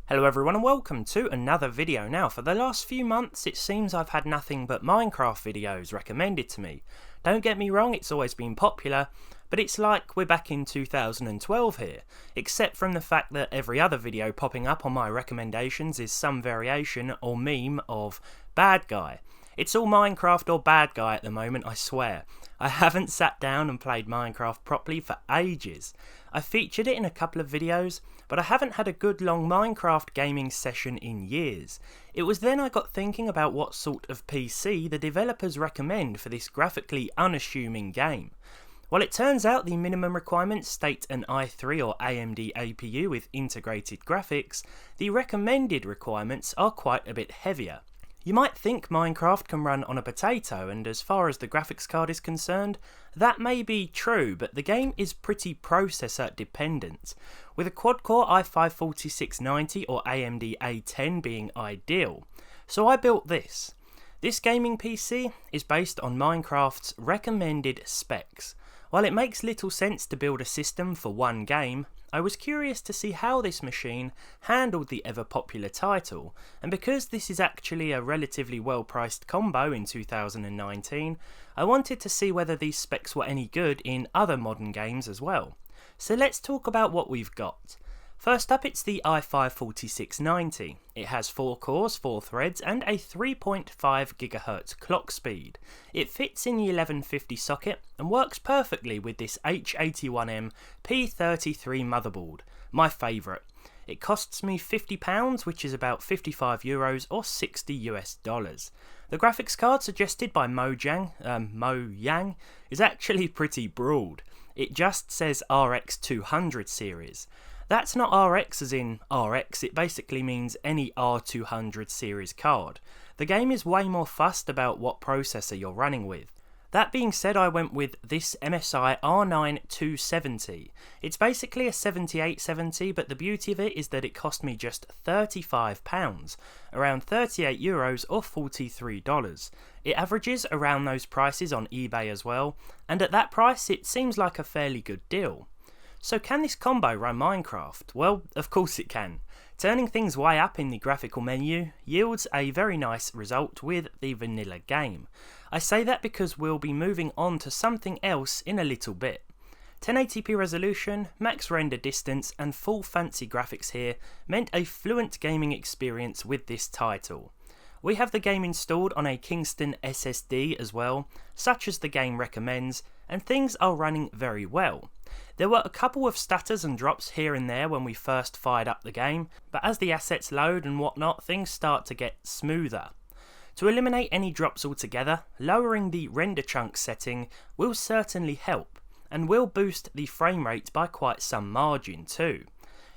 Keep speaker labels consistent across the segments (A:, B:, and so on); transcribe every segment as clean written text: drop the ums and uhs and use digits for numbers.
A: Hello everyone and welcome to another video. Now for the last few months it seems I've had nothing but Minecraft videos recommended to me. Don't get me wrong, it's always been popular, but it's like we're back in 2012 here, except from the fact that every other video popping up on my recommendations is some variation or meme of bad guy. It's all Minecraft or bad guy at the moment, I swear. I haven't sat down and played Minecraft properly for ages. I featured it in a couple of videos, but I haven't had a good long Minecraft gaming session in years. It was then I got thinking about what sort of PC the developers recommend for this graphically unassuming game. Well, it turns out the minimum requirements state an i3 or AMD APU with integrated graphics. The recommended requirements are quite a bit heavier. You might think Minecraft can run on a potato, and as far as the graphics card is concerned, that may be true, but the game is pretty processor dependent, with a quad-core i5-4690 or AMD A10 being ideal. So I built this. This gaming PC is based on Minecraft's recommended specs. While it makes little sense to build a system for one game, I was curious to see how this machine handled the ever popular title, and because this is actually a relatively well priced combo in 2019, I wanted to see whether these specs were any good in other modern games as well. So let's talk about what we've got. First up, it's the i5-4690. It has 4 cores, 4 threads and a 3.5 GHz clock speed. It fits in the 1150 socket and works perfectly with this H81M P33 motherboard, my favourite. It costs me £50, which is about €55 or $60. The graphics card suggested by Mojang is actually pretty broad. It just says RX 200 series. That's not RX as in RX, it basically means any R200 series card. The game is way more fussed about what processor you're running with. That being said, I went with this MSI R9 270. It's basically a 7870, but the beauty of it is that it cost me just £35, around €38 or $43. It averages around those prices on eBay as well, and at that price it seems like a fairly good deal. So can this combo run Minecraft? Well, of course it can. Turning things way up in the graphical menu yields a very nice result with the vanilla game. I say that because we'll be moving on to something else in a little bit. 1080p resolution, max render distance and full fancy graphics here meant a fluent gaming experience with this title. We have the game installed on a Kingston SSD as well, such as the game recommends, and things are running very well. There were a couple of stutters and drops here and there when we first fired up the game, but as the assets load and whatnot, things start to get smoother. To eliminate any drops altogether, lowering the render chunk setting will certainly help, and will boost the frame rate by quite some margin too.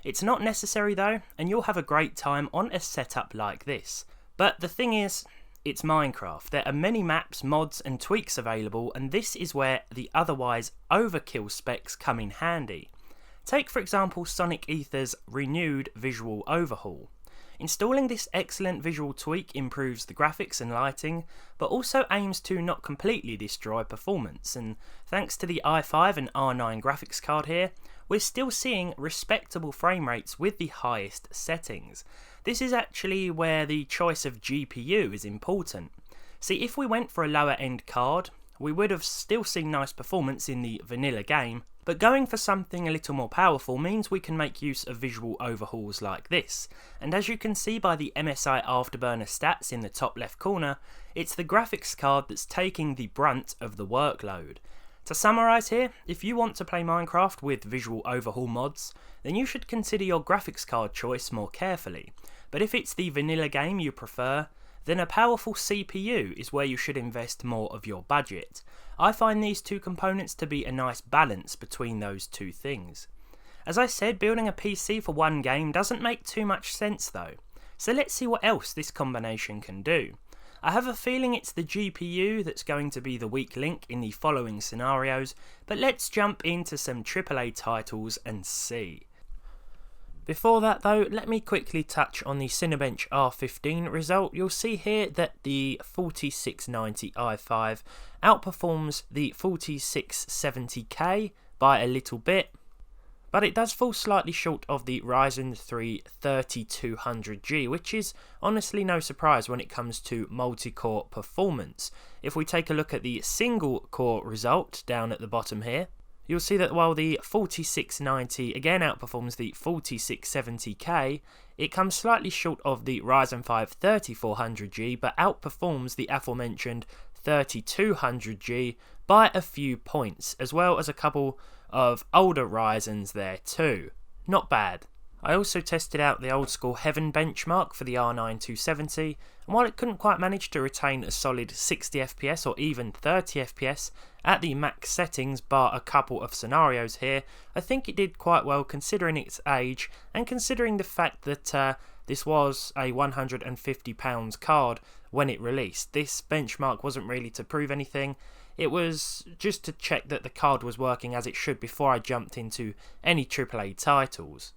A: It's not necessary though, and you'll have a great time on a setup like this. But the thing is, it's Minecraft. There are many maps, mods and tweaks available, and this is where the otherwise overkill specs come in handy. Take for example Sonic Ether's renewed visual overhaul. Installing this excellent visual tweak improves the graphics and lighting, but also aims to not completely destroy performance, and thanks to the i5 and R9 graphics card here, we're still seeing respectable frame rates with the highest settings. This is actually where the choice of GPU is important. See, if we went for a lower end card, we would have still seen nice performance in the vanilla game, but going for something a little more powerful means we can make use of visual overhauls like this. And as you can see by the MSI Afterburner stats in the top left corner, it's the graphics card that's taking the brunt of the workload. To summarise here, if you want to play Minecraft with visual overhaul mods, then you should consider your graphics card choice more carefully. But if it's the vanilla game you prefer, then a powerful CPU is where you should invest more of your budget. I find these two components to be a nice balance between those two things. As I said, building a PC for one game doesn't make too much sense though. So let's see what else this combination can do. I have a feeling it's the GPU that's going to be the weak link in the following scenarios, but let's jump into some AAA titles and see. Before that though, let me quickly touch on the Cinebench R15 result. You'll see here that the 4690 i5 outperforms the 4670K by a little bit, but it does fall slightly short of the Ryzen 3 3200G, which is honestly no surprise when it comes to multi-core performance. If we take a look at the single core result down at the bottom here, you'll see that while the 4690 again outperforms the 4670K, it comes slightly short of the Ryzen 5 3400G, but outperforms the aforementioned 3200G by a few points, as well as a couple of older Ryzens there too. Not bad. I also tested out the old school Heaven benchmark for the R9 270, and while it couldn't quite manage to retain a solid 60 FPS or even 30 FPS at the max settings bar a couple of scenarios here, I think it did quite well considering its age and considering the fact that this was a £150 card when it released. This benchmark wasn't really to prove anything, it was just to check that the card was working as it should before I jumped into any AAA titles.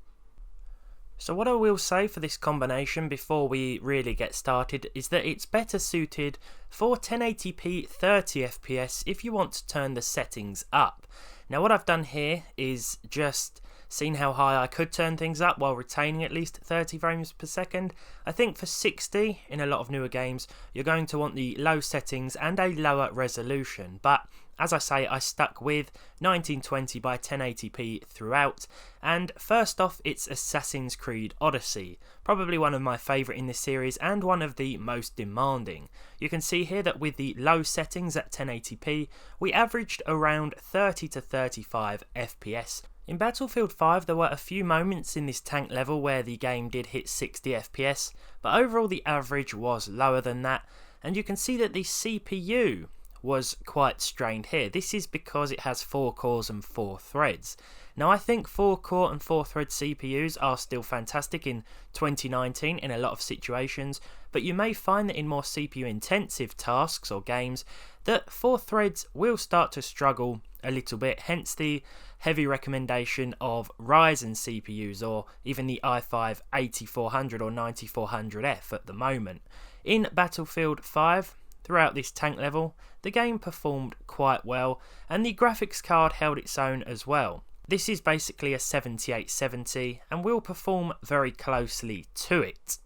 A: So what I will say for this combination before we really get started is that it's better suited for 1080p 30 FPS if you want to turn the settings up. Now what I've done here is just seen how high I could turn things up while retaining at least 30 frames per second. I think for 60 in a lot of newer games you're going to want the low settings and a lower resolution, but as I say, I stuck with 1920 by 1080p throughout, and first off it's Assassin's Creed Odyssey, probably one of my favourite in this series and one of the most demanding. You can see here that with the low settings at 1080p we averaged around 30 to 35 FPS. In Battlefield 5 there were a few moments in this tank level where the game did hit 60 FPS, but overall the average was lower than that, and you can see that the CPU was quite strained here. This is because it has 4 cores and 4 threads. Now I think 4 core and 4 thread CPUs are still fantastic in 2019 in a lot of situations, but you may find that in more CPU intensive tasks or games that 4 threads will start to struggle a little bit, hence the heavy recommendation of Ryzen CPUs or even the i5 8400 or 9400F at the moment. In Battlefield 5, throughout this tank level, the game performed quite well and the graphics card held its own as well. This is basically a 7870 and will perform very closely to it.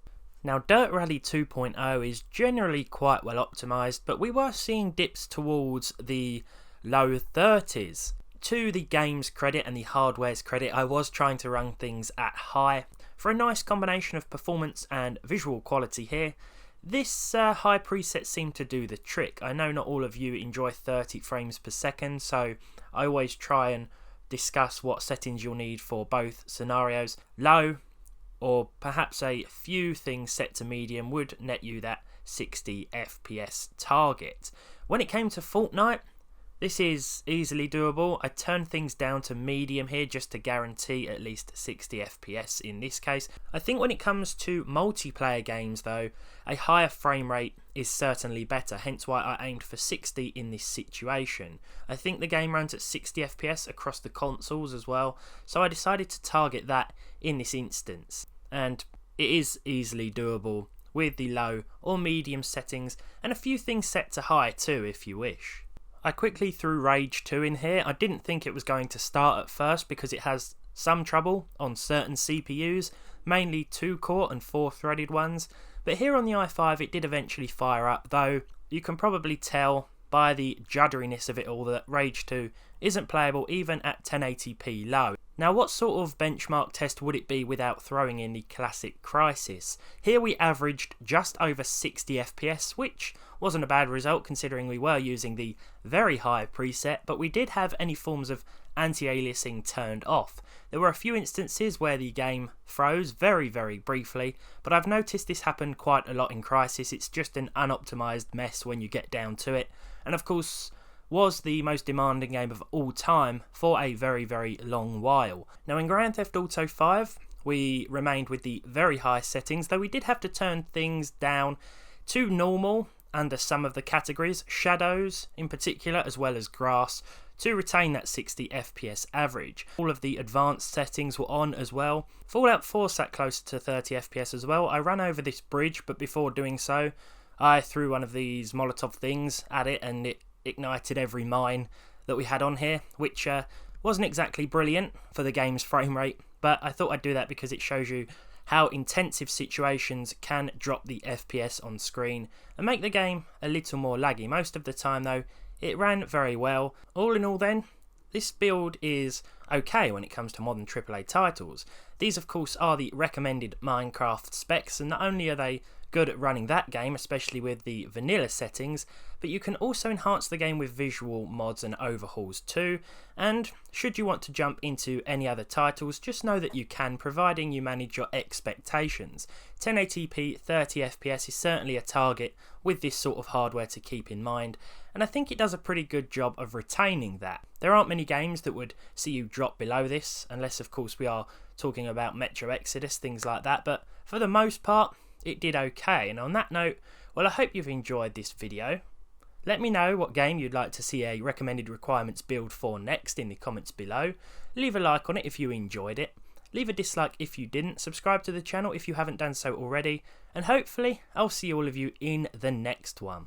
A: Now Dirt Rally 2.0 is generally quite well optimised, but we were seeing dips towards the low 30s. To the game's credit and the hardware's credit, I was trying to run things at high for a nice combination of performance and visual quality here. This high preset seemed to do the trick. I know not all of you enjoy 30 frames per second, so I always try and discuss what settings you'll need for both scenarios. Low, or perhaps a few things set to medium, would net you that 60 FPS target. When it came to Fortnite, this is easily doable. I turned things down to medium here just to guarantee at least 60 FPS in this case. I think when it comes to multiplayer games though, a higher frame rate is certainly better, hence why I aimed for 60 in this situation. I think the game runs at 60 FPS across the consoles as well, so I decided to target that in this instance. And it is easily doable with the low or medium settings and a few things set to high too if you wish. I quickly threw Rage 2 in here. I didn't think it was going to start at first because it has some trouble on certain CPUs, mainly 2 core and 4 threaded ones, but here on the i5 it did eventually fire up, though you can probably tell by the judderiness of it all that Rage 2 isn't playable even at 1080p low. Now what sort of benchmark test would it be without throwing in the classic Crysis? Here we averaged just over 60 FPS, which wasn't a bad result considering we were using the very high preset, but we did have any forms of anti-aliasing turned off. There were a few instances where the game froze very briefly, but I've noticed this happened quite a lot in Crysis. It's just an unoptimised mess when you get down to it, and of course was the most demanding game of all time for a very long while. Now in Grand Theft Auto 5 we remained with the very high settings, though we did have to turn things down to normal under some of the categories, shadows in particular as well as grass, to retain that 60 FPS average. All of the advanced settings were on as well. Fallout 4 sat closer to 30 FPS as well. I ran over this bridge, but before doing so I threw one of these Molotov things at it and it ignited every mine that we had on here, which Wasn't exactly brilliant for the game's frame rate, but I thought I'd do that because it shows you how intensive situations can drop the FPS on screen and make the game a little more laggy. Most of the time though, it ran very well. All in all then, this build is okay when it comes to modern AAA titles. These of course are the recommended Minecraft specs, and not only are they good at running that game, especially with the vanilla settings, but you can also enhance the game with visual mods and overhauls too. And should you want to jump into any other titles, just know that you can, providing you manage your expectations. 1080p 30 FPS is certainly a target with this sort of hardware to keep in mind, and I think it does a pretty good job of retaining that. There aren't many games that would see you drop below this, unless of course we are talking about Metro Exodus, things like that, but for the most part it did okay. And on that note, well, I hope you've enjoyed this video. Let me know what game you'd like to see a recommended requirements build for next in the comments below. Leave a like on it if you enjoyed it. Leave a dislike if you didn't. Subscribe to the channel if you haven't done so already. And hopefully I'll see all of you in the next one.